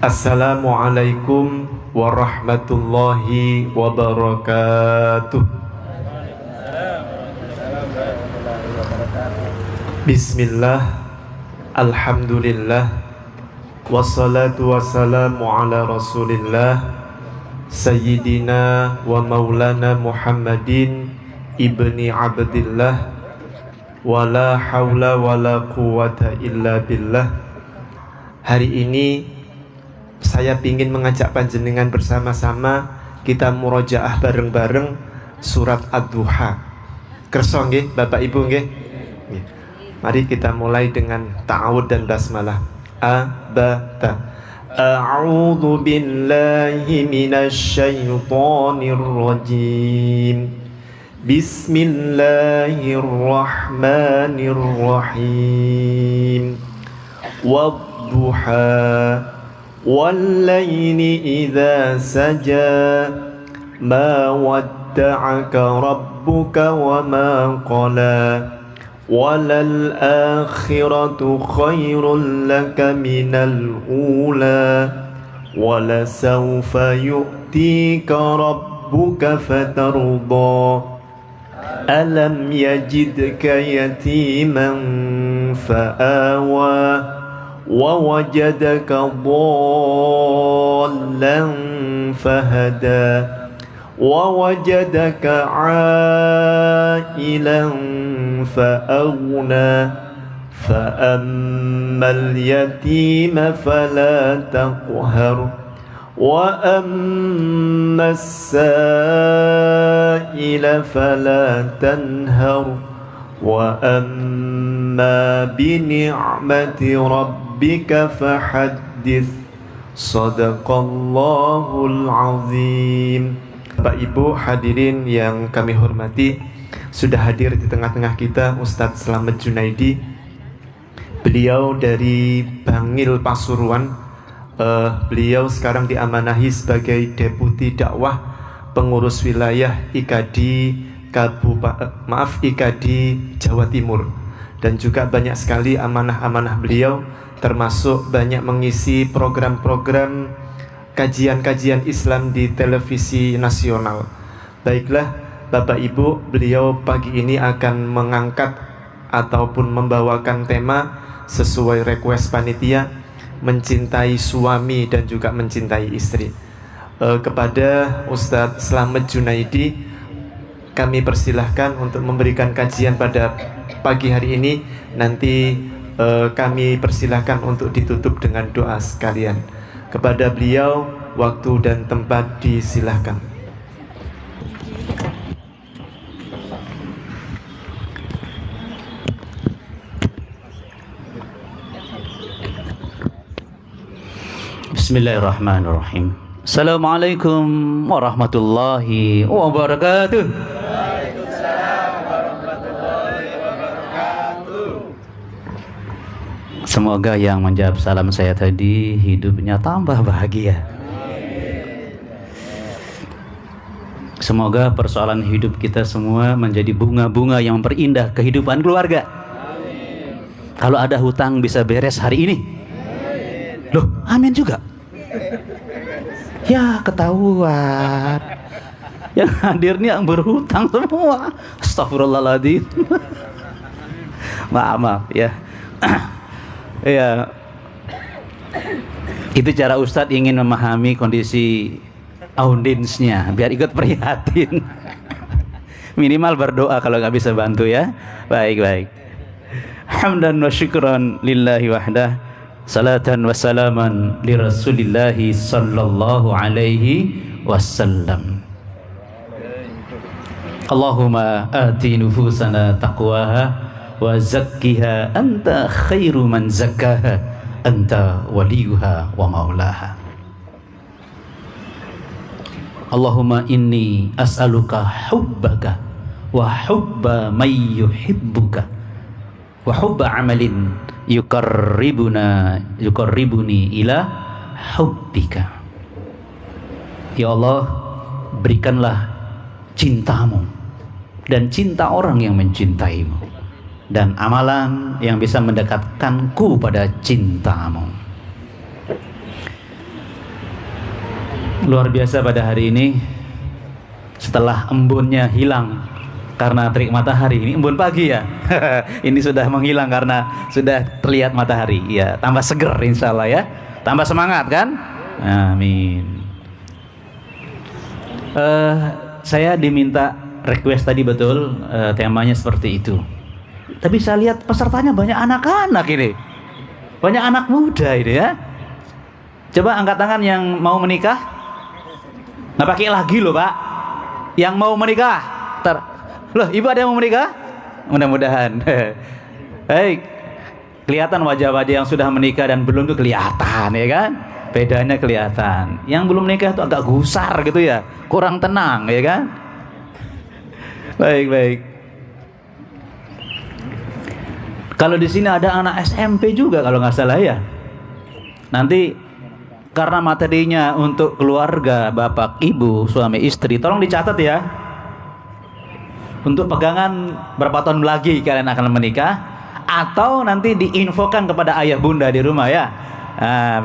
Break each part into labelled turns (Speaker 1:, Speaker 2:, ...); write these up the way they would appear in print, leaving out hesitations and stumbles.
Speaker 1: Assalamualaikum warahmatullahi wabarakatuh. Bismillah, alhamdulillah, wassalatu wassalamu ala rasulillah Sayyidina wa maulana Muhammadin ibni Abdillah, wala hawla wala quwata illa billah. Hari ini saya ingin mengajak panjenengan bersama-sama kita murojaah bareng-bareng surat Ad-Duha. Kerso nggih Bapak Ibu nggih? Mari kita mulai dengan ta'awud dan basmalah. A-ba-ta. A'udzu billahi minasy syaithanir rajim. Bismillahirrahmanirrahim. Wad-duha والليل إذا سجى ما ودعك ربك وما قلى وللآخرة خير لك من الأولى ولسوف يؤتيك ربك فترضى ألم يجدك يتيما فآوى ووجدك ضالا فهدى ووجدك عائلا فأغنى فأما اليتيم فلا تقهر وأما السائل فلا تنهر وأما بنعمة ربك فحدث Sadaqallahul azim. Bapak Ibu hadirin yang kami hormati, sudah hadir di tengah-tengah kita Ustadz Slamet Junaidi. Beliau dari Bangil Pasuruan. Beliau sekarang diamanahi sebagai Deputi Dakwah Pengurus Wilayah IKD IKD Jawa Timur. Dan juga banyak sekali amanah-amanah beliau, termasuk banyak mengisi program-program kajian-kajian Islam di televisi nasional. Baiklah Bapak Ibu, beliau pagi ini akan mengangkat ataupun membawakan tema sesuai request panitia, mencintai suami dan juga mencintai istri. Kepada Ustadz Slamet Junaidi kami persilahkan untuk memberikan kajian pada pagi hari ini. Nanti kami persilahkan untuk ditutup dengan doa sekalian. Kepada beliau waktu dan tempat disilahkan.
Speaker 2: Bismillahirrahmanirrahim. Assalamualaikum warahmatullahi wabarakatuh. Semoga yang menjawab salam saya tadi hidupnya tambah bahagia. Semoga persoalan hidup kita semua menjadi bunga-bunga yang memperindah kehidupan keluarga. Kalau ada hutang bisa beres hari ini. Loh, amin juga. Ya, ketahuan. Yang hadir nih yang berhutang semua. Astagfirullahaladzim. Maaf ya. Ya, itu cara Ustadz ingin memahami kondisi audiensnya biar ikut prihatin. Minimal berdoa kalau nggak bisa bantu ya. Baik. Hamdan wa syukran lillahi wahdah, salatan wa salaman li rasulillahi sallallahu alaihi wasallam. Allahumma ati nufusana taqwaha wa zakkiha anta khairu man zakkaha anta waliyuha wa maulaha. Allahumma inni as'aluka hubbaka wa hubba may yuhibbuka wa hubba amalin yuqarribuni ila hubbika. Ya Allah, berikanlah cintamu dan cinta orang yang mencintaimu, dan amalan yang bisa mendekatkanku pada cintamu. Luar biasa pada hari ini, setelah embunnya hilang karena terik matahari, ini embun pagi ya. Ini sudah menghilang karena sudah terlihat matahari. Ya, tambah seger insya Allah ya, tambah semangat kan? Amin. Saya diminta request tadi betul, temanya seperti itu. Tapi saya lihat pesertanya banyak anak-anak ini, banyak anak muda ini ya. Coba angkat tangan yang mau menikah. Nggak pakai lagi loh Pak, yang mau menikah. Loh, ibu ada yang mau menikah? Mudah-mudahan. Baik, kelihatan wajah-wajah yang sudah menikah dan belum tuh kelihatan ya kan? Bedanya kelihatan. Yang belum menikah tuh agak gusar gitu ya, kurang tenang ya kan? Baik. Kalau di sini ada anak SMP juga kalau nggak salah ya. Nanti karena materinya untuk keluarga, bapak, ibu, suami, istri, tolong dicatat ya. Untuk pegangan berapa tahun lagi kalian akan menikah, atau nanti diinfokan kepada ayah bunda di rumah ya.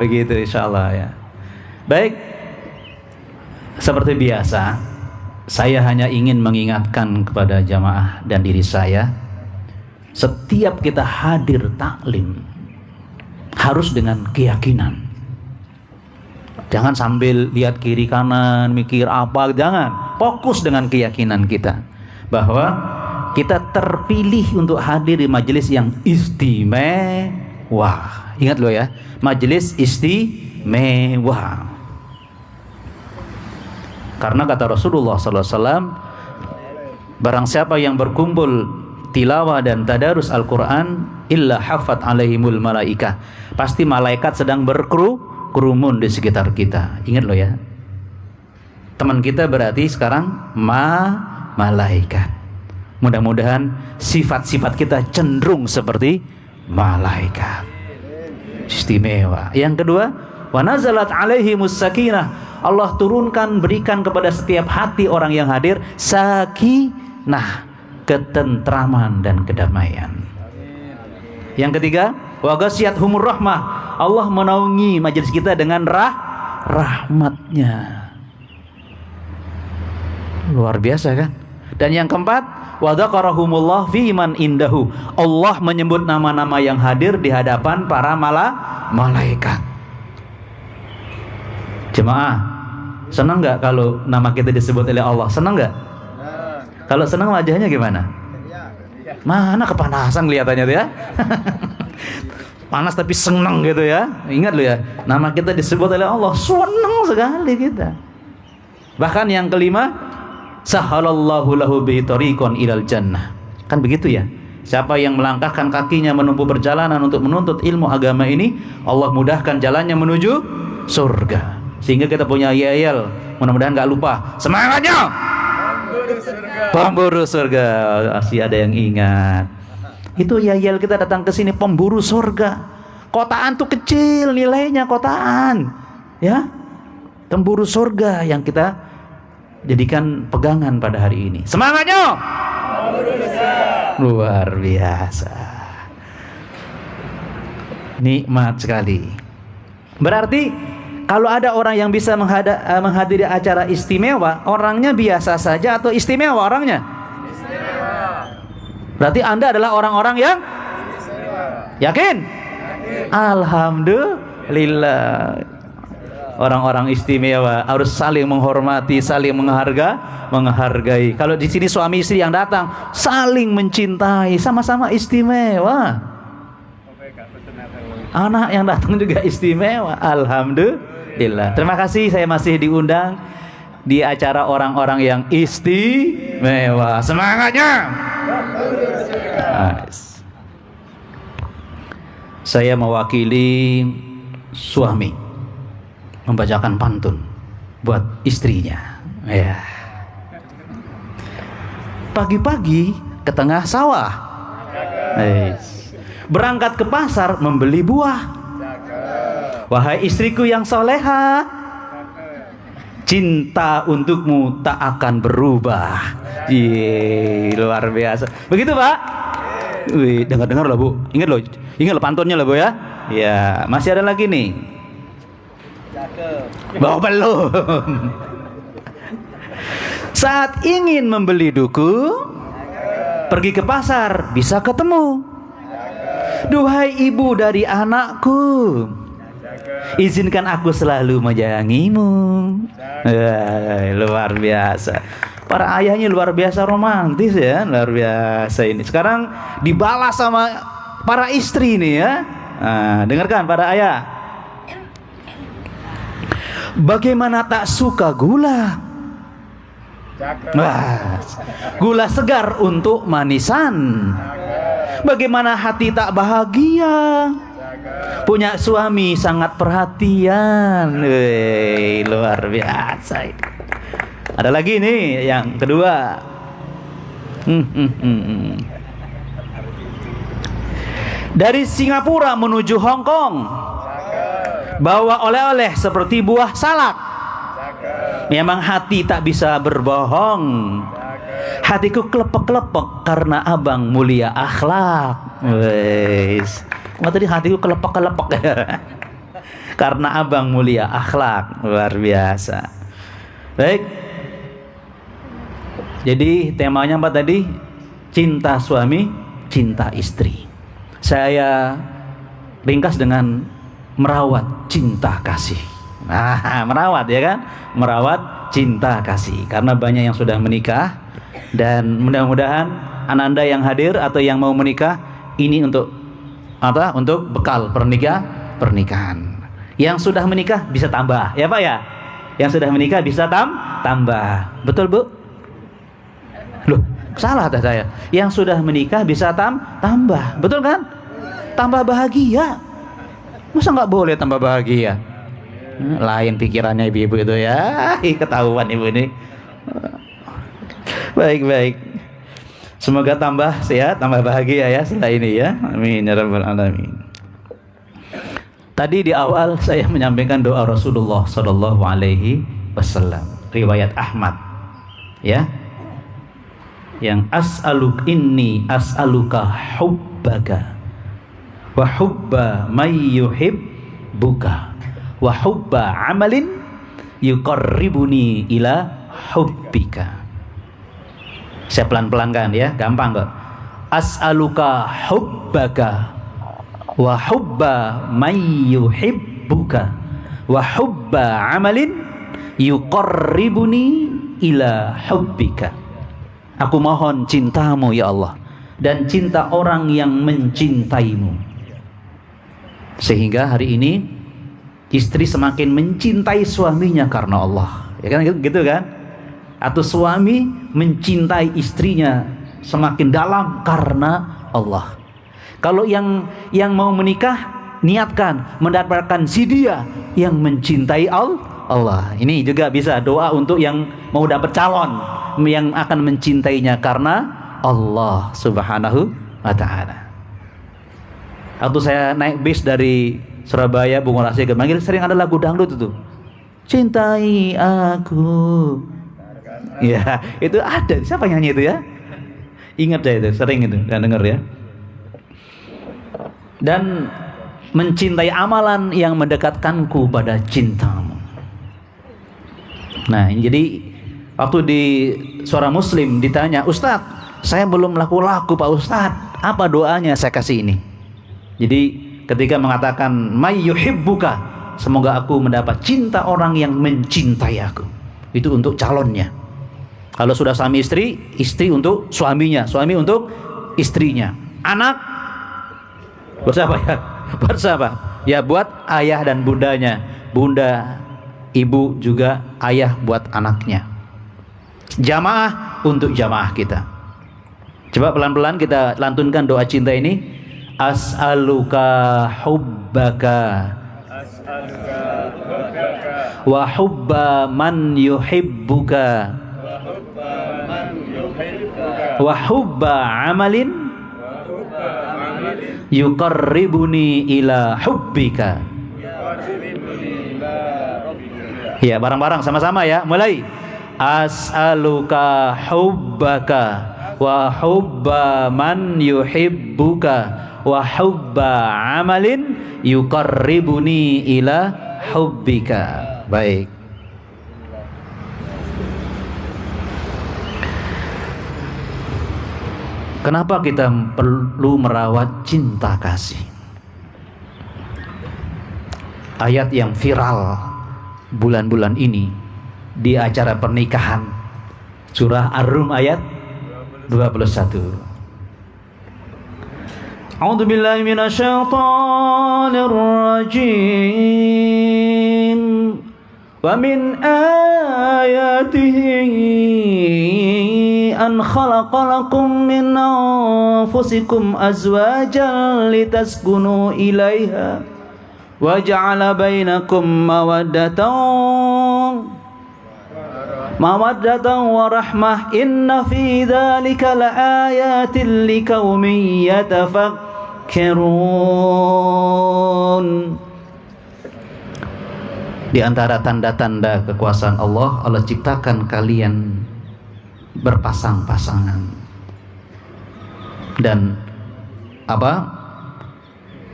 Speaker 2: Begitu insya Allah ya. Baik, seperti biasa, saya hanya ingin mengingatkan kepada jamaah dan diri saya, setiap kita hadir taklim harus dengan keyakinan. Jangan sambil lihat kiri kanan, mikir apa, jangan. Fokus dengan keyakinan kita bahwa kita terpilih untuk hadir di majelis yang istimewa. Ingat loh ya, majelis istimewa. Karena kata Rasulullah SAW, barang siapa yang berkumpul tilawah dan tadarus Al-Quran, illa hafat alaihimul malaikah, pasti malaikat sedang berkerumun di sekitar kita. Ingat loh ya, teman kita berarti sekarang malaikat. Mudah-mudahan sifat-sifat kita cenderung seperti malaikat, istimewa. Yang kedua, wa nazalat alaihimus sakinah, Allah turunkan, berikan kepada setiap hati orang yang hadir sakinah, ketentraman dan kedamaian. Yang ketiga, wa ghasyiyatuhumur rahmah, Allah menaungi majelis kita dengan rahmatnya. Luar biasa kan? Dan yang keempat, wa dzakarahumullah fi man indahu, Allah menyebut nama-nama yang hadir di hadapan para malaikat. Jemaah, senang nggak kalau nama kita disebut oleh Allah? Senang nggak? Kalau senang wajahnya gimana? Mana kepanasan kelihatannya tuh ya. Panas tapi senang gitu ya. Ingat lo ya, nama kita disebut oleh Allah, senang sekali kita. Bahkan yang kelima, sahalallahu lahu bi tariqan ilal jannah. Kan begitu ya. Siapa yang melangkahkan kakinya menempuh perjalanan untuk menuntut ilmu agama ini, Allah mudahkan jalannya menuju surga. Sehingga kita punya yel, mudah-mudahan gak lupa semangatnya. Pemburu surga. Masih ada yang ingat. Itu yel kita datang ke sini, pemburu surga. Kotaan tuh kecil nilainya, kotaan. Ya. Pemburu surga yang kita jadikan pegangan pada hari ini. Semangatnya. Luar biasa. Nikmat sekali. Berarti kalau ada orang yang bisa menghadiri acara istimewa, orangnya biasa saja atau istimewa orangnya? Istimewa. Berarti Anda adalah orang-orang yang istimewa. Yakin? Alhamdulillah. Orang-orang istimewa harus saling menghormati, saling menghargai. Kalau di sini suami istri yang datang saling mencintai, sama-sama istimewa. Anak yang datang juga istimewa. Alhamdulillah. Terima kasih saya masih diundang di acara orang-orang yang istimewa. Semangatnya. Nice. Saya mewakili suami membacakan pantun buat istrinya. Ya. Pagi-pagi ke tengah sawah. Berangkat ke pasar membeli buah. Wahai istriku yang soleha, cinta untukmu tak akan berubah. Luar biasa. Begitu Pak? Wih, dengar-dengar loh Bu. Ingat loh pantunnya loh Bu ya. Ya, masih ada lagi nih. Oh, belum. Saat ingin membeli duku, pergi ke pasar, bisa ketemu. Duhai ibu dari anakku, izinkan aku selalu menyayangimu. Luar biasa. Para ayahnya luar biasa romantis ya, luar biasa ini. Sekarang dibalas sama para istri nih ya. Nah, dengarkan para ayah. Bagaimana tak suka gula? Wah, gula segar untuk manisan. Bagaimana hati tak bahagia? Punya suami sangat perhatian. Wih, luar biasa. Ada lagi nih yang kedua. Dari Singapura menuju Hong Kong, bawa oleh-oleh seperti buah salak. Memang hati tak bisa berbohong. Hatiku kelepek-kelepek karena abang mulia akhlak. Wes. Tadi hatiku kelepek-kelepek karena abang mulia akhlak. Luar biasa. Baik. Jadi temanya apa tadi? Cinta suami, cinta istri. Saya ringkas dengan merawat cinta kasih. Nah, merawat ya kan? Merawat cinta kasih. Karena banyak yang sudah menikah, dan mudah-mudahan Ananda yang hadir atau yang mau menikah ini untuk apa? Untuk bekal pernikahan. Yang sudah menikah bisa tambah, ya Pak ya? Yang sudah menikah bisa tambah. Betul Bu? Loh, salah dah saya. Yang sudah menikah bisa tambah. Betul kan? Tambah bahagia. Masa nggak boleh tambah bahagia? Lain pikirannya ibu-ibu itu ya. Ketahuan ibu ini. Baik. Semoga tambah sehat, tambah bahagia ya setelah ini ya. Amin ya rabbal alamin. Tadi di awal saya menyampaikan doa Rasulullah sallallahu alaihi wasallam, riwayat Ahmad. Ya. Yang as'aluka hubbaka wa hubba may yuhibbuka wa hubba amalin yuqarribuni ila hubbika. Saya pelan-pelan kan ya, gampang kok. As'aluka hubbaka wa hubba may yuhibbuka wa hubba amalin yuqarribuni ila hubbika. Aku mohon cintamu ya Allah, dan cinta orang yang mencintaimu, sehingga hari ini istri semakin mencintai suaminya karena Allah, ya kan gitu kan? Atau suami mencintai istrinya semakin dalam karena Allah. Kalau yang mau menikah, niatkan mendapatkan si dia yang mencintai Allah. Ini juga bisa doa untuk yang mau dapat calon yang akan mencintainya karena Allah Subhanahu wa ta'ala. Waktu saya naik bis dari Surabaya Bungo Rahasia Gemanggil, sering ada lagu dangdut itu. Cintai aku. Ya, itu ada. Siapa yang nyanyi itu ya? Ingat saya itu, sering itu, saya dengar ya. Dan mencintai amalan yang mendekatkanku pada cintamu. Nah, jadi waktu di Suara Muslim ditanya, Ustadz, saya belum laku-laku Pak Ustadz, apa doanya? Saya kasih ini. Jadi ketika mengatakan may yuhibbuka, semoga aku mendapat cinta orang yang mencintai aku, itu untuk calonnya. Kalau sudah suami istri, istri untuk suaminya, suami untuk istrinya. Anak buat siapa ya? Buat siapa? Ya buat ayah dan bundanya. Bunda, ibu juga ayah buat anaknya. Jamaah untuk jamaah kita. Coba pelan-pelan kita lantunkan doa cinta ini. As'aluka hubbaka wa hubba man yuhibbuka wa hubba amalin yuqarribuni ila hubbika. Ya, bareng-bareng sama-sama ya. Mulai. As'aluka hubbaka wa hubba man yuhibbuka wa hubba amalin yuqarribuni ila hubbika. Baik. Kenapa kita perlu merawat cinta kasih? Ayat yang viral bulan-bulan ini di acara pernikahan, surah Ar-Rum ayat 21. A'udzu billahi minasyaitonir rajim. Wa min ayatihi an khalaqalakum min anfusikum azwajan litaskunu ilaiha wa ja'ala bainakum mawaddatan wa rahmah inna fi dzalika laayatin liqaumin yatafakkarun. Di antara tanda-tanda kekuasaan Allah, Allah ciptakan kalian berpasang-pasangan dan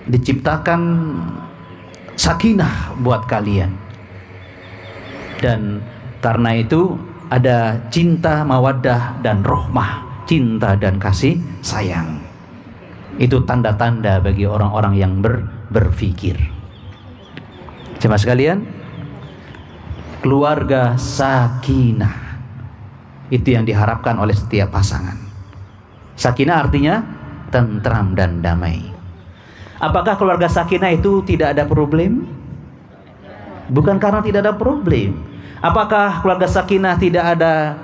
Speaker 2: diciptakan sakinah buat kalian, dan karena itu ada cinta, mawaddah dan rahmah, cinta dan kasih sayang. Itu tanda-tanda bagi orang-orang yang berpikir. Jemaah sekalian, keluarga sakinah itu yang diharapkan oleh setiap pasangan. Sakinah artinya tentram dan damai. Apakah keluarga sakinah itu tidak ada problem? Bukan karena tidak ada problem. Apakah keluarga sakinah tidak ada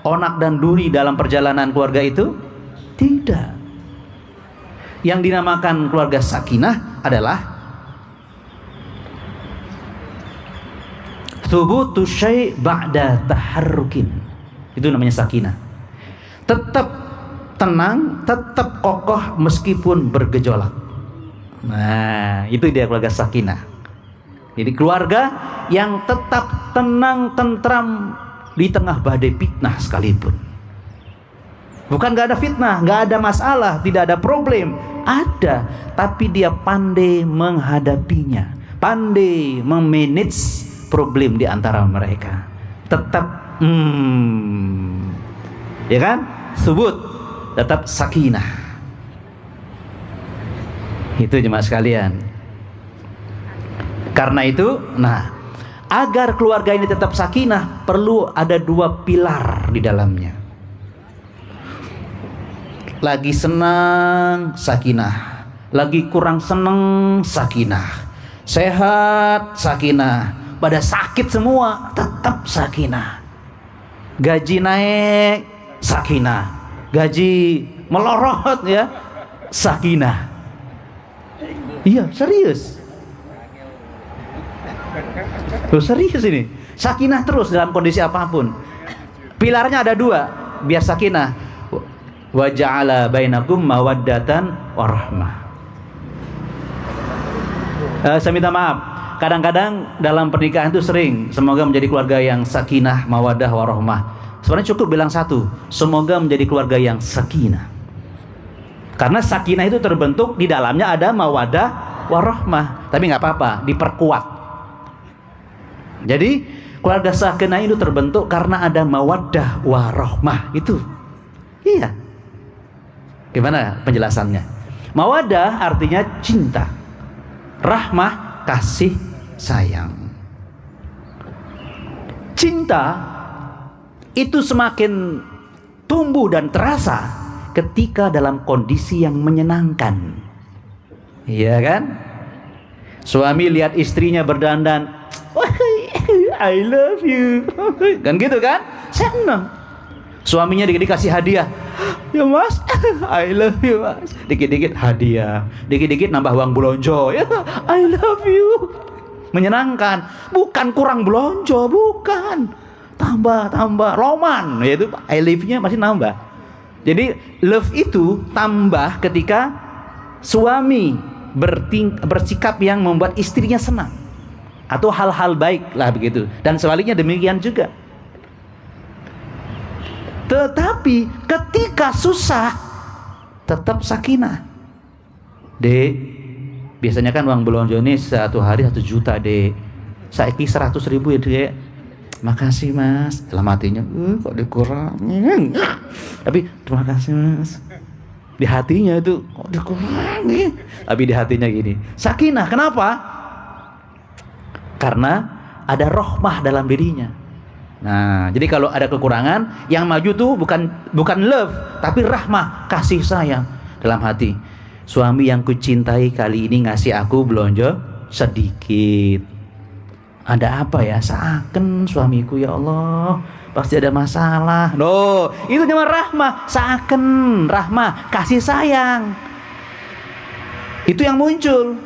Speaker 2: onak dan duri dalam perjalanan keluarga itu? Tidak. Yang dinamakan keluarga sakinah adalah thubutu syai' ba'da taharrukin. Itu namanya sakinah. Tetap tenang, tetap kokoh meskipun bergejolak. Nah, itu dia keluarga sakinah. Jadi keluarga yang tetap tenang, tentram di tengah badai fitnah sekalipun. Bukan gak ada fitnah, gak ada masalah, tidak ada problem. Ada, tapi dia pandai menghadapinya, pandai memanage problem di antara mereka. Tetap ya kan? Subut, tetap sakinah. Itu jemaah sekalian. Karena itu, agar keluarga ini tetap sakinah, perlu ada dua pilar di dalamnya. Lagi senang, sakinah. Lagi kurang senang, sakinah. Sehat, sakinah. Pada sakit semua, tetap sakinah. Gaji naik, sakinah. Gaji melorot ya, sakinah. Iya, serius. Loh, serius ini. Sakinah terus dalam kondisi apapun. Pilarnya ada dua, biar sakinah. Wa ja'ala bainakum mawaddatan warahmah. Saya minta maaf, kadang-kadang dalam pernikahan itu sering semoga menjadi keluarga yang sakinah, mawaddah, warahmah. Sebenarnya cukup bilang satu, semoga menjadi keluarga yang sakinah. Karena sakinah itu terbentuk di dalamnya ada mawaddah, warahmah. Tapi nggak apa-apa, diperkuat. Jadi keluarga sakinah itu terbentuk karena ada mawaddah, warahmah. Itu, iya. Gimana penjelasannya? Mawaddah artinya cinta, rahmah kasih sayang. Cinta itu semakin tumbuh dan terasa ketika dalam kondisi yang menyenangkan. Iya kan? Suami lihat istrinya berdandan, I love you, kan gitu kan? Senang. Suaminya dikit-dikit kasih hadiah, ya mas, I love you mas. Dikit-dikit hadiah, dikit-dikit nambah uang belonjo, ya I love you. Menyenangkan, bukan kurang belonjo, bukan. Tambah roman, yaitu I love-nya masih nambah. Jadi love itu tambah ketika suami bersikap yang membuat istrinya senang, atau hal-hal baik lah begitu. Dan sebaliknya demikian juga. Tetapi ketika susah, tetap sakinah. Dek, biasanya kan uang belanja ini 1 hari 1 juta dek. saiki 100.000 ya dia. Makasih mas. Dalam hatinya, kok dikurangin. Tapi terima kasih mas. Di hatinya itu kok dikurangi. Tapi di hatinya gini, sakinah. Kenapa? Karena ada rahmah dalam dirinya. Nah, jadi kalau ada kekurangan, yang maju tuh bukan love, tapi rahmah, kasih sayang dalam hati. Suami yang kucintai kali ini ngasih aku belanja sedikit. Ada apa ya? Saaken suamiku ya Allah, pasti ada masalah. Loh, itu namanya rahmah. Saaken, rahmah, kasih sayang. Itu yang muncul.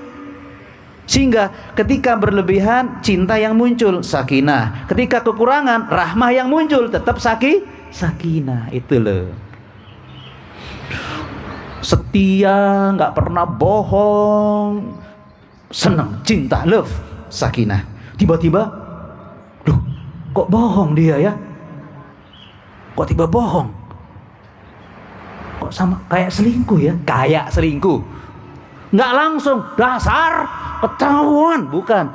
Speaker 2: Sehingga ketika berlebihan, cinta yang muncul, sakinah. Ketika kekurangan, rahmah yang muncul, tetap sakinah. Itu loh. Setia, nggak pernah bohong, senang, cinta, love, sakinah. Tiba-tiba, duh, kok bohong dia ya? Kok tiba bohong? Kok sama kayak selingkuh ya? Kayak selingkuh. Nggak langsung, dasar ketahuan, bukan.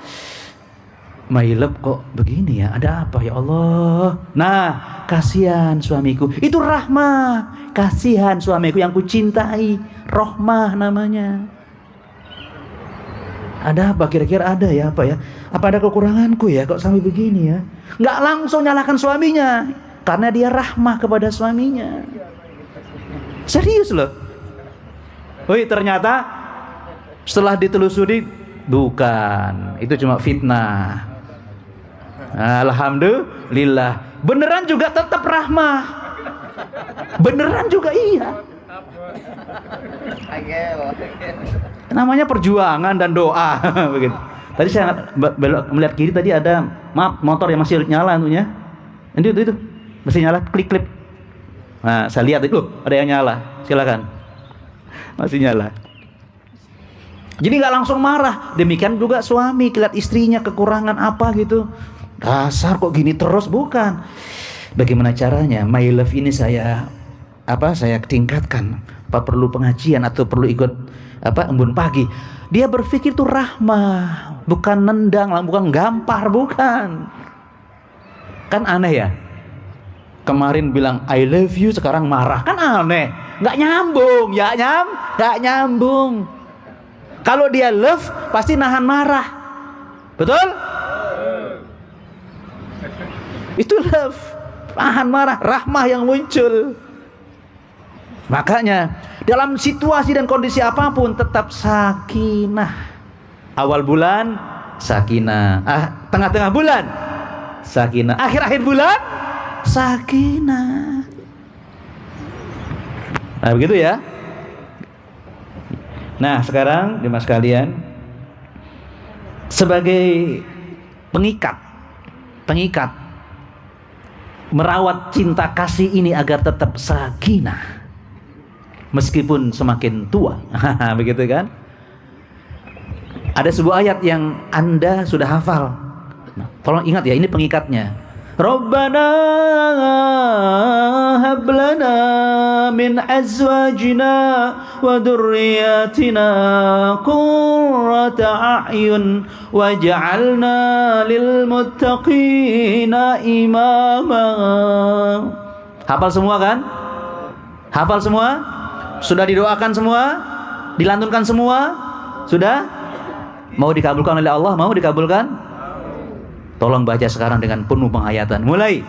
Speaker 2: My love kok begini ya, ada apa ya Allah. Nah, kasihan suamiku, itu rahmah. Kasihan suamiku yang kucintai, rahmah namanya. Ada apa kira-kira, ada ya apa ya? Apa ada kekuranganku ya kok sampai begini ya? Nggak langsung nyalahkan suaminya, karena dia rahmah kepada suaminya. Serius loh. Woi, ternyata setelah ditelusuri, bukan, itu cuma fitnah. Alhamdulillah. Beneran juga tetap rahmah. Beneran juga iya. Namanya perjuangan dan doa. Begitu. Tadi saya melihat kiri, tadi ada motor yang masih nyala tentunya. Itu masih nyala, klik. Nah, saya lihat itu ada yang nyala. Silakan. Masih nyala. Jadi nggak langsung marah. Demikian juga suami lihat istrinya kekurangan apa gitu, dasar kok gini terus, bukan. Bagaimana caranya? My love ini saya tingkatkan. Apa perlu pengajian atau perlu ikut embun pagi? Dia berpikir itu rahmah, bukan nendang, bukan gampar, bukan. Kan aneh ya. Kemarin bilang I love you, sekarang marah, kan aneh. Nggak nyambung, nggak nyambung. Kalau dia love, pasti nahan marah. Betul? Itu love. Nahan marah, rahmah yang muncul. Makanya, dalam situasi dan kondisi apapun, tetap sakinah. Awal bulan, sakinah. Tengah-tengah bulan, sakinah. Akhir-akhir bulan, sakinah. Nah, begitu ya. Nah, sekarang jemaah sekalian, sebagai pengikat merawat cinta kasih ini agar tetap sakinah meskipun semakin tua. Begitu kan? Ada sebuah ayat yang Anda sudah hafal. Nah, tolong ingat ya, ini pengikatnya. Rabbana hab lana min azwajina wa dhurriyyatina qurrata a'yun waj'alna lil muttaqina imama. Hafal semua kan? Hafal semua? Sudah didoakan semua? Dilantunkan semua? Sudah? Mau dikabulkan oleh Allah? Mau dikabulkan? Tolong baca sekarang dengan penuh penghayatan. Mulai.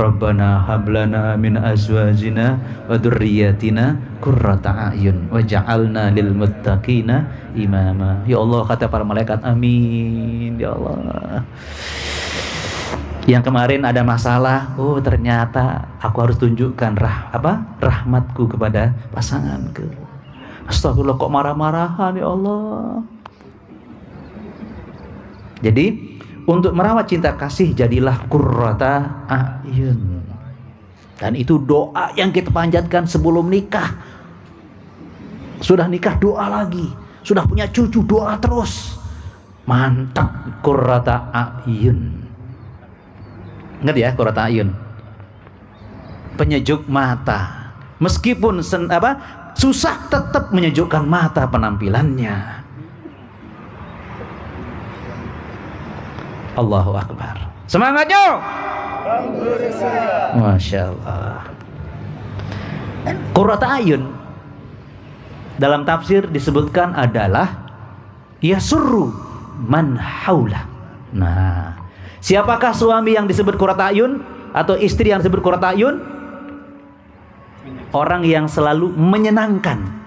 Speaker 2: Rabbana hablana min azwajina wa dzurriyyatina qurrata a'yun waj'alna lil muttaqina imama. Ya Allah, kata para malaikat, amin. Ya Allah. Yang kemarin ada masalah, oh ternyata aku harus tunjukkan rahmatku kepada pasanganku. Astagfirullah, kok marah-marahan ya Allah. Jadi untuk merawat cinta kasih, jadilah qurrata a'yun. Dan itu doa yang kita panjatkan sebelum nikah. Sudah nikah, doa lagi. Sudah punya cucu, doa terus. Mantap, qurrata a'yun. Ingat ya, qurrata a'yun. Penyejuk mata. Meskipun susah, tetap menyejukkan mata penampilannya. Allahu Akbar. Semangatnya. Masya Allah. Qurrata ayun dalam tafsir disebutkan adalah yasurru man haula. Nah, siapakah suami yang disebut qurrata ayun atau istri yang disebut qurrata ayun? Orang yang selalu menyenangkan.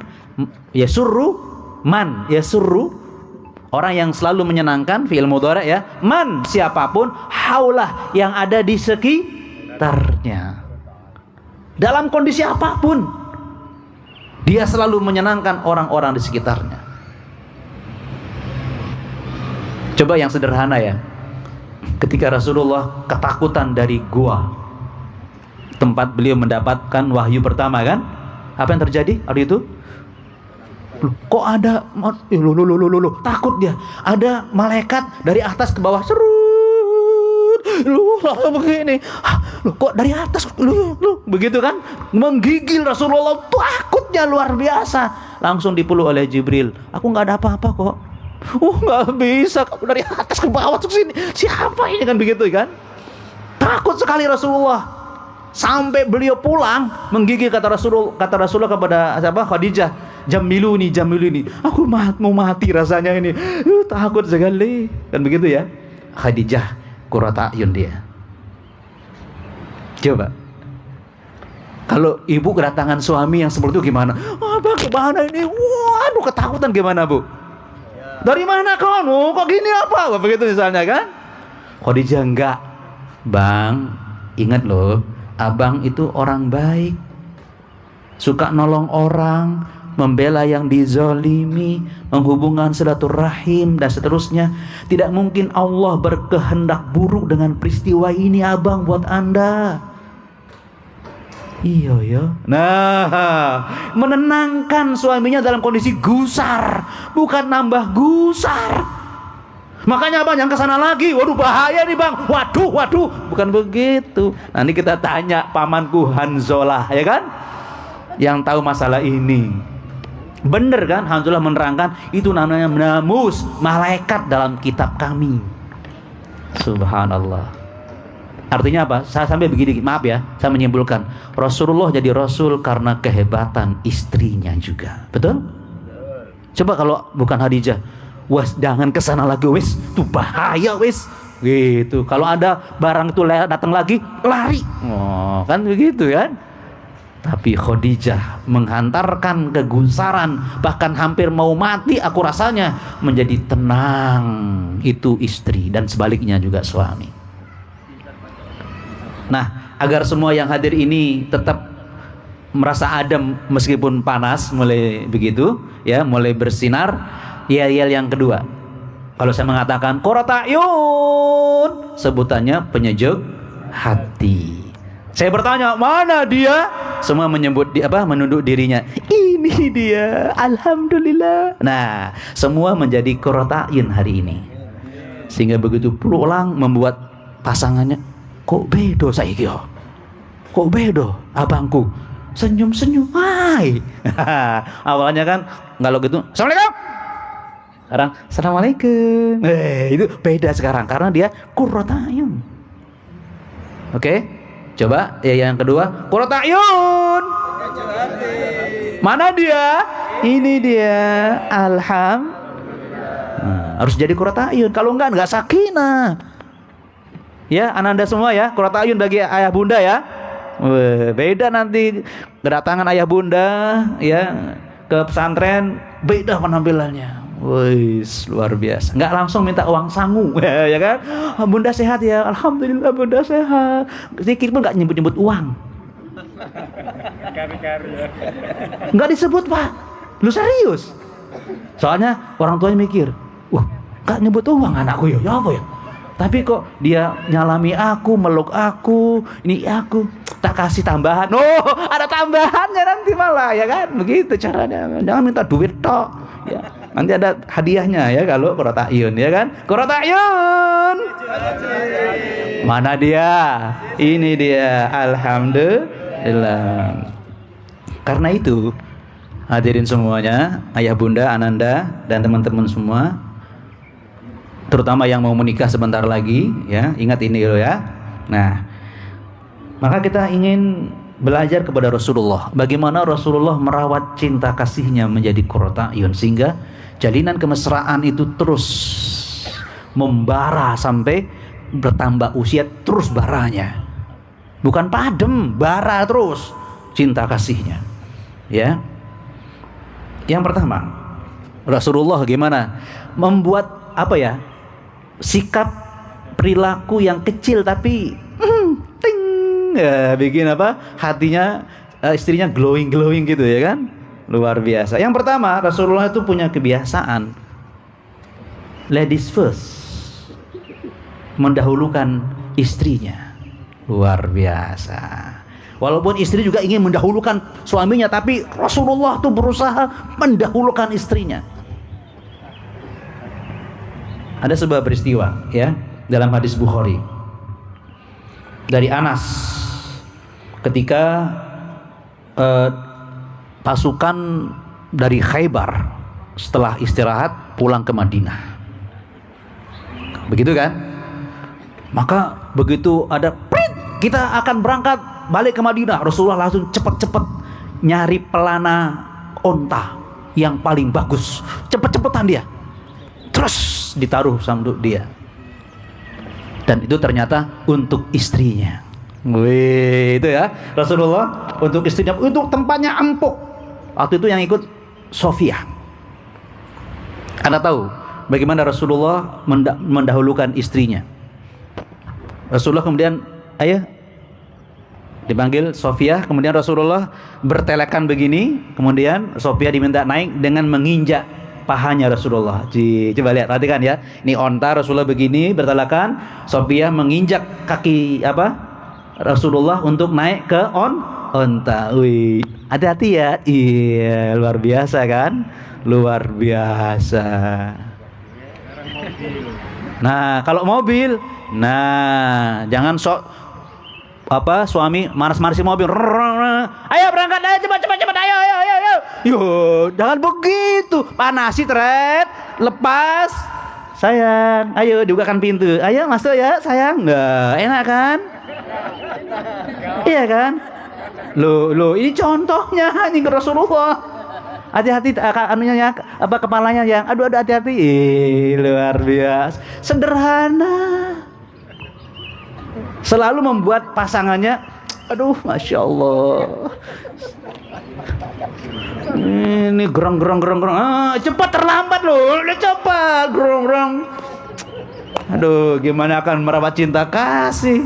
Speaker 2: Yasurru man, yasurru orang yang selalu menyenangkan, fi'il mudhari' ya. Man, siapapun, haulah yang ada di sekitarnya. Dalam kondisi apapun, dia selalu menyenangkan orang-orang di sekitarnya. Coba yang sederhana ya. Ketika Rasulullah ketakutan dari gua, tempat beliau mendapatkan wahyu pertama kan? Apa yang terjadi hari itu? Kok ada takut dia. Ada malaikat dari atas ke bawah serut. Begini. Kok dari atas begitu kan? Menggigil Rasulullah, takutnya luar biasa. Langsung dipeluk oleh Jibril. Aku nggak ada apa-apa kok. Nggak bisa kamu dari atas ke bawah ke sini. Siapa ini kan begitu kan? Takut sekali Rasulullah. Sampai beliau pulang menggigil kata Rasulullah kepada siapa? Khadijah, jamiluni. Aku mau mati rasanya ini. Takut sekali. Kan begitu ya. Khadijah qurrata ayun dia. Coba. Kalau ibu kedatangan suami yang seperti itu gimana? Abang kemana ini? Waduh, ketakutan gimana, Bu? Dari mana kamu? Kok gini apa? Begitu misalnya kan? Khadijah enggak. Bang, ingat loh, abang itu orang baik, suka nolong orang, membela yang dizolimi, menghubungkan silaturahim dan seterusnya. Tidak mungkin Allah berkehendak buruk dengan peristiwa ini abang buat anda. Iya ya. Nah, menenangkan suaminya dalam kondisi gusar, bukan nambah gusar. Makanya abang jangan kesana lagi. Waduh bahaya nih bang. Waduh. Bukan begitu. Nanti kita tanya pamanku Hanzalah ya kan, yang tahu masalah ini. Bener kan? Hanzalah menerangkan itu namanya namus, malaikat dalam kitab kami. Subhanallah. Artinya apa? Saya sampai begini, maaf ya, saya menyimpulkan Rasulullah jadi Rasul karena kehebatan istrinya juga. Betul? Coba kalau bukan Khadijah, wes jangan kesana lagi wes, tuh bahaya wes, gitu. Kalau ada barang itu datang lagi, lari. Oh, kan begitu kan? Tapi Khadijah menghantarkan kegusaran, bahkan hampir mau mati aku rasanya, menjadi tenang. Itu istri dan sebaliknya juga suami. Nah, agar semua yang hadir ini tetap merasa adem meskipun panas, mulai begitu ya, mulai bersinar. Yel yang kedua, kalau saya mengatakan qurrata ayun, sebutannya penyejuk hati. Saya bertanya, mana dia? Semua menyebut menunduk dirinya. Ini dia, alhamdulillah. Nah, semua menjadi qurrata ayun hari ini. Sehingga begitu pulang membuat pasangannya, kok bedo saiki yo? Kok bedo abangku? Senyum-senyum. Hai. Awalnya kan kalau gitu, Assalamualaikum. Sekarang Assalamualaikum. Itu beda sekarang karena dia qurrata ayun. Oke? Coba ya yang kedua, qurrata ayun. Mana dia? Ini dia. Harus jadi qurrata ayun. Kalau enggak sakinah. Ya, ananda semua ya, qurrata ayun bagi ayah bunda ya. Beda nanti kedatangan ayah bunda ya ke pesantren, beda penampilannya. Wis luar biasa. Enggak langsung minta uang sangu ya kan? Bunda sehat ya, alhamdulillah bunda sehat. Sedikit pun enggak nyebut-nyebut uang. Enggak disebut pak. Lu serius? Soalnya orang tuanya mikir, enggak nyebut uang anakku ya apa ya? Tapi kok dia nyalami aku, meluk aku, ini aku, tak kasih tambahan. Oh, ada tambahannya nanti malah ya kan? Begitu caranya. Jangan minta duit tok. Ya, nanti ada hadiahnya ya kalau qurrata ayun ya kan? Qurrata ayun. Mana dia? Ini dia. Alhamdulillah. Karena itu, hadirin semuanya, ayah bunda, ananda dan teman-teman semua, terutama yang mau menikah sebentar lagi, ya, ingat ini loh ya. Nah, maka kita ingin belajar kepada Rasulullah, bagaimana Rasulullah merawat cinta kasihnya menjadi qurrata a'yun, sehingga jalinan kemesraan itu terus membara sampai bertambah usia, terus baranya. Bukan padam, bara terus cinta kasihnya. Ya. Yang pertama, Rasulullah gimana membuat apa ya? Sikap perilaku yang kecil tapi ting, ya, bikin apa? Hatinya istrinya glowing gitu ya kan? Luar biasa. Yang pertama, Rasulullah itu punya kebiasaan ladies first, mendahulukan istrinya. Luar biasa. Walaupun istri juga ingin mendahulukan suaminya, tapi Rasulullah tuh berusaha mendahulukan istrinya. Ada sebuah peristiwa ya dalam hadis Bukhari dari Anas ketika pasukan dari Khaybar setelah istirahat pulang ke Madinah. Begitu kan? Maka begitu ada kita akan berangkat balik ke Madinah, Rasulullah langsung cepat-cepat nyari pelana onta yang paling bagus. Cepet-cepetan dia. Terus ditaruh sanduk dia. Dan itu ternyata untuk istrinya. Wih, itu ya. Rasulullah untuk istrinya, untuk tempatnya empuk. Waktu itu yang ikut Sofia. Anda tahu bagaimana Rasulullah mendahulukan istrinya. Rasulullah kemudian, ayo, dipanggil Sofia, kemudian Rasulullah bertelekan begini, kemudian Sofia diminta naik dengan menginjak pahanya Rasulullah. Coba lihat, perhatikan ya. Ini onta, Rasulullah begini bertelekan, Sofia menginjak kaki apa? Rasulullah untuk naik ke onta. Wih, hati-hati ya. Iya, luar biasa kan? Luar biasa. Nah, kalau mobil, nah, jangan sok apa suami manas-manasin mobil. Ayo berangkat, ayo cepat, ayo. Yo, jangan begitu. Panasi tret, lepas. Sayang, ayo dibukakan pintu. Ayo masuk ya, sayang. Nggak enak kan? Iya kan? Loh, ini contohnya ini Rasulullah. Hati-hati anunya ya, apa kepalanya yang aduh hati-hati. Luar biasa. Sederhana. Selalu membuat pasangannya aduh Masya Allah, ini gerong. Cepat, terlambat loh, udah cepat, gerong. Aduh, gimana akan merawat cinta kasih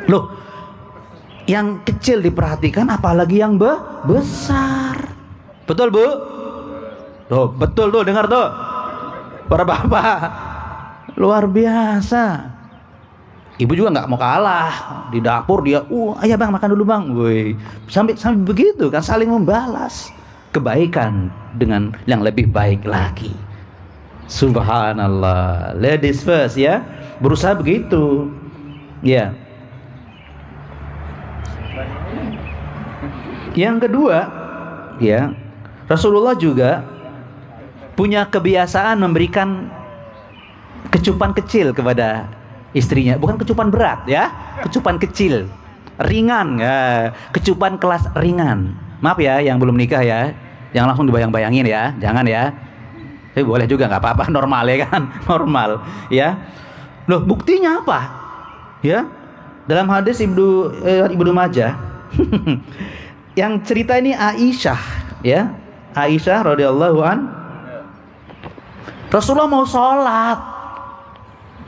Speaker 2: loh. Yang kecil diperhatikan, apalagi yang besar. Betul bu? Tuh, betul tuh, dengar tuh para bapak. Luar biasa. Ibu juga nggak mau kalah di dapur, dia, ayo bang makan dulu bang, woi, sampai begitu kan, saling membalas kebaikan dengan yang lebih baik lagi. Subhanallah, ladies first ya, berusaha begitu, ya. Yang kedua, ya, Rasulullah juga punya kebiasaan memberikan kecupan kecil kepada istrinya, bukan kecupan berat ya, kecupan kecil, ringan ya, kecupan kelas ringan. Maaf ya yang belum nikah ya, jangan langsung dibayang-bayangin ya, jangan ya. Tapi boleh juga, nggak apa-apa, normal ya kan, normal ya. Loh, buktinya apa? Ya, dalam hadis Ibnu Majah, yang cerita ini Aisyah ya, Aisyah radhiyallahu an. Rasulullah mau sholat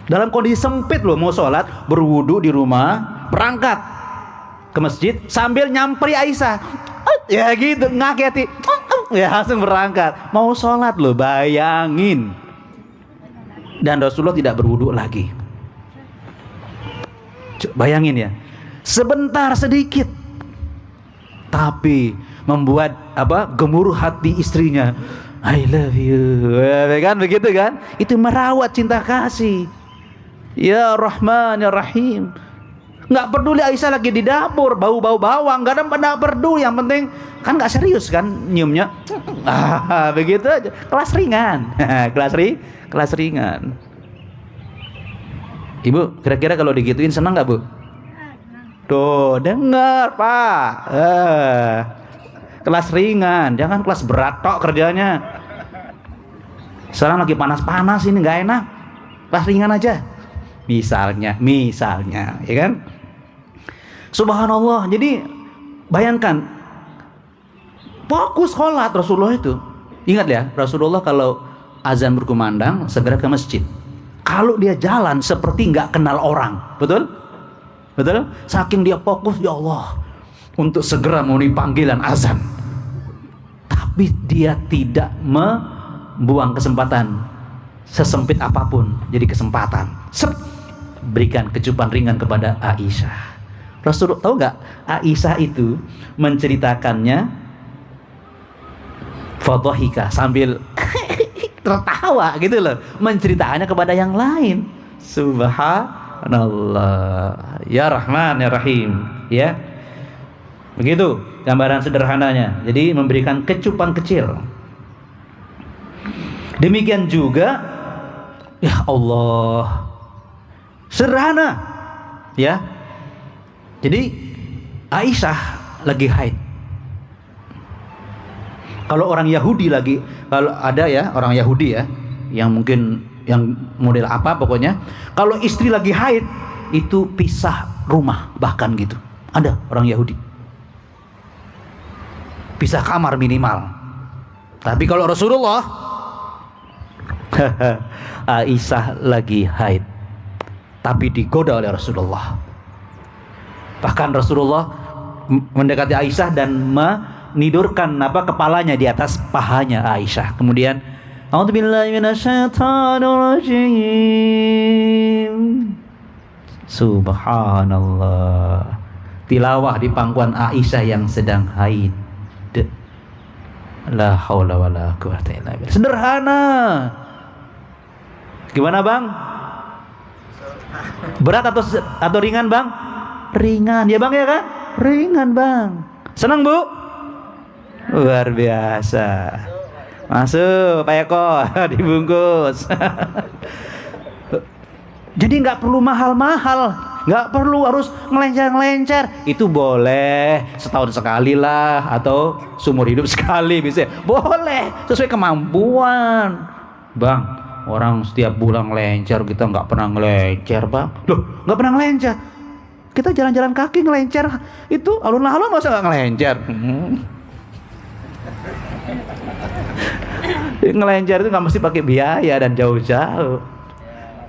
Speaker 2: dalam kondisi sempit loh, mau sholat, berwudu di rumah, berangkat ke masjid sambil nyamperi Aisyah, ya gitu, ngaketi, ya langsung berangkat, mau sholat loh, bayangin. Dan Rasulullah tidak berwudu lagi. Bayangin ya, sebentar sedikit, tapi membuat apa, gemuruh hati istrinya. I love you, kan begitu kan? Itu merawat cinta kasih. Ya Rahman ya Rahim. Nggak peduli Aisyah lagi di dapur bau-bau bawang, nggak peduli, yang penting kan nggak serius kan nyiumnya. Begitu aja, kelas ringan. kelas ringan. Ibu, kira-kira kalau digituin senang nggak, Bu? Tuh, dengar Pak. Kelas ringan, jangan kelas berat tok kerjanya. Sekarang lagi panas-panas ini, nggak enak. Kelas ringan aja. Misalnya, ya kan? Subhanallah. Jadi bayangkan, fokus sholat Rasulullah itu. Ingat ya, Rasulullah kalau azan berkumandang segera ke masjid. Kalau dia jalan seperti nggak kenal orang, betul? Betul? Saking dia fokus, ya Allah, untuk segera memenuhi panggilan azan. Tapi dia tidak membuang kesempatan sesempit apapun jadi kesempatan. Berikan kecupan ringan kepada Aisyah. Rasulullah, tahu nggak? Aisyah itu menceritakannya fadhahika sambil tertawa gitu loh, menceritakannya kepada yang lain. Subhanallah, ya Rahman ya Rahim, ya. Begitu gambaran sederhananya. Jadi memberikan kecupan kecil. Demikian juga, ya Allah, sederhana, ya. Jadi Aisyah lagi haid. Kalau orang Yahudi lagi, kalau ada ya orang Yahudi ya, yang mungkin yang model apa pokoknya, kalau istri lagi haid itu pisah rumah bahkan gitu. Ada orang Yahudi pisah kamar minimal. Tapi kalau Rasulullah Aisyah lagi haid tapi digoda oleh Rasulullah. Bahkan Rasulullah mendekati Aisyah dan menidurkan kepalanya di atas pahanya Aisyah. Kemudian A'udzubillahi minasyaitonirrajim. Subhanallah. Tilawah di pangkuan Aisyah yang sedang haid. La haula wala quwwata illa billah. Sederhana. Gimana, Bang? Berat atau ringan, Bang? Ringan, ya Bang, ya kan? Ringan, Bang. Senang, Bu? Luar biasa. Masuk, Pak Eko, dibungkus. Jadi nggak perlu mahal-mahal, nggak perlu harus ngelencer-ngelencer. Itu boleh setahun sekali lah, atau seumur hidup sekali bisa. Boleh, sesuai kemampuan. Bang, orang setiap bulan ngelencer, kita nggak pernah ngelencer, Bang. Loh, nggak pernah ngelencer? Kita jalan-jalan kaki ngelencer, itu alun-alun masa nggak ngelencer? Ngelencer itu nggak mesti pakai biaya dan jauh-jauh.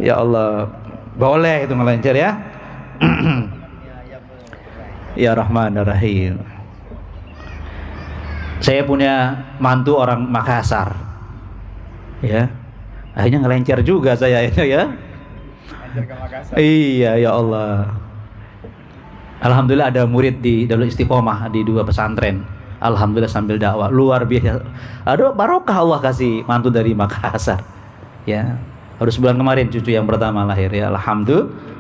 Speaker 2: Ya Allah, boleh itu ngelencer ya. Ya Rahman ya Rahim. Saya punya mantu orang Makassar, ya. Akhirnya ngelencer juga saya ya. Iya, ya Allah. Alhamdulillah ada murid di Darul Istiqomah di 2 pesantren. Alhamdulillah sambil dakwah luar biasa. Aduh, barokah Allah kasih mantu dari Makassar. Ya, baru sebulan kemarin cucu yang pertama lahir ya.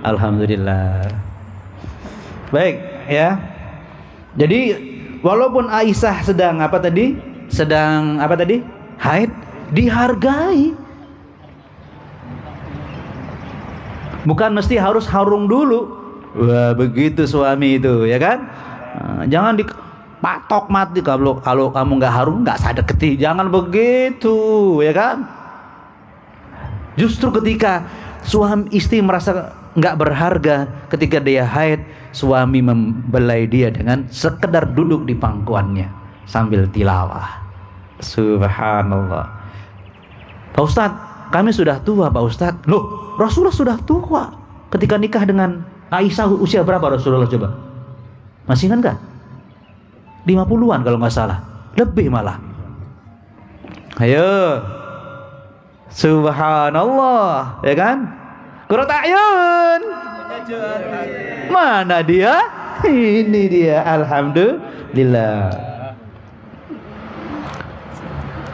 Speaker 2: Alhamdulillah. Baik ya. Jadi walaupun Aisyah sedang haid, dihargai. Bukan mesti harus harung dulu. Wah, begitu suami itu, ya kan? Jangan dipatok mati kalau kamu nggak harum nggak sadeketi. Jangan begitu, ya kan? Justru ketika suami istri merasa nggak berharga ketika dia haid, suami membelai dia dengan sekedar duduk di pangkuannya sambil tilawah. Subhanallah. Pak Ustadz, kami sudah tua, Pak Ustadz. Loh, Rasulullah sudah tua ketika nikah dengan Aisyah. Usia berapa Rasulullah coba? Masih ingat nggak? 50-an kalau nggak salah, lebih malah. Ayo, Subhanallah, ya kan? Qurrat a'yun. Mana dia? Ini dia, alhamdulillah.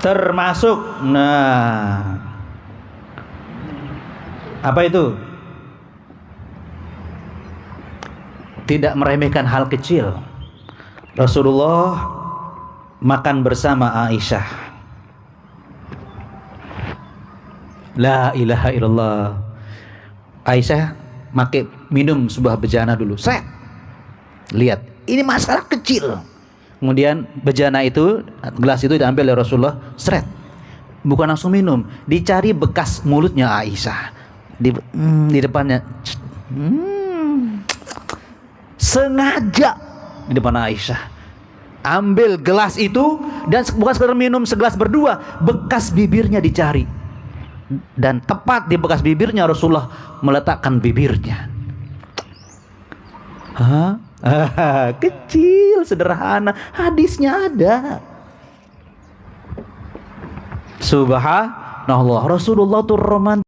Speaker 2: Termasuk, nah, apa itu? Tidak meremehkan hal kecil. Rasulullah makan bersama Aisyah. La ilaha illallah. Aisyah pakai minum sebuah bejana dulu. Seret. Lihat, ini masalah kecil. Kemudian bejana itu, gelas itu diambil oleh Rasulullah, seret. Bukan langsung minum, dicari bekas mulutnya Aisyah di depannya. Sengaja di depan Aisyah. Ambil gelas itu dan bukan sekedar minum segelas berdua, bekas bibirnya dicari. Dan tepat di bekas bibirnya Rasulullah meletakkan bibirnya. Hah? Kecil, sederhana, hadisnya ada. Subhanallah, Rasulullah tuh romantis.